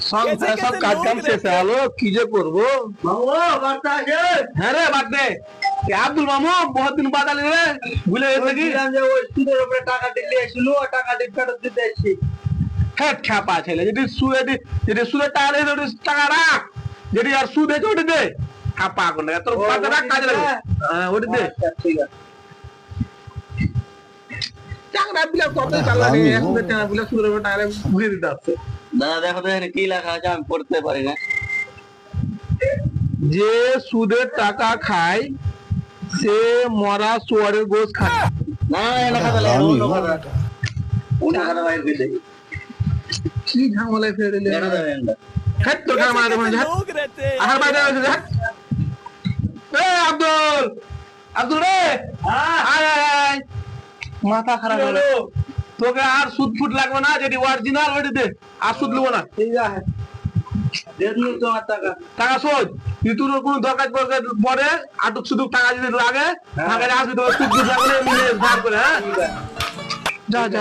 সব কাজ কাম শেষে আলো কি যে করবো। মামু বার্তা আছে। হ্যাঁ রে বাদে আব্দুল মামু বহুত দিন বাদ আলি রে ভুলে গেছে কি বলছিলাম যে ওই সুদের উপরে টাকা দিলে এসেছিল ওই টাকা দিয়ে ফেরত দিতে এসেছি। হ্যাঁ খ্যাপা ছেলে যদি সুদের টাকা দেয় ওটি টাকা রাখ, যদি আর সুদ হয়েছে ওটি দে। খ্যাপা করে তোর টাকা রাখ কাজে লাগবে। হ্যাঁ ওটি দে। আচ্ছা ঠিক আছে। চাকরা বিলা কত চালানি এখন টাকা বিলা সুদের উপরে টাকা ঘুরিয়ে দিতে আসছে। দাদা দেখো তো এখানে কি লেখা আছে আমি পড়তে পারি না। যে সুদের টাকা খায় সে মরা শুয়ারের গোশ খায়। না এই লেখা তাহলে অন্য কথা। অন্য কথা বাইরে দিয়ে দেখি। কি ঝামেলায় ফেলে দিলে এটা দেবেন না। খাট তোর কার মারা দেবেন আহার বাইরে আছে যা। এ আব্দুল আব্দুল রে আয় আয় আয় মাথা খারাপ হলো তোকে আর সুদ ফুট লাগবে না, যেটি অরিজিনাল ওইটি দে আর সুদ নেবো না। ঠিক আছে দেখুন তোমার টাকা। টাকা শোধ তোর কোনো দরকার পরে আটক শুধু টাকা যদি লাগে টাকা আসবি তো সুদ লাগলে ধার করে। হ্যাঁ যা যা।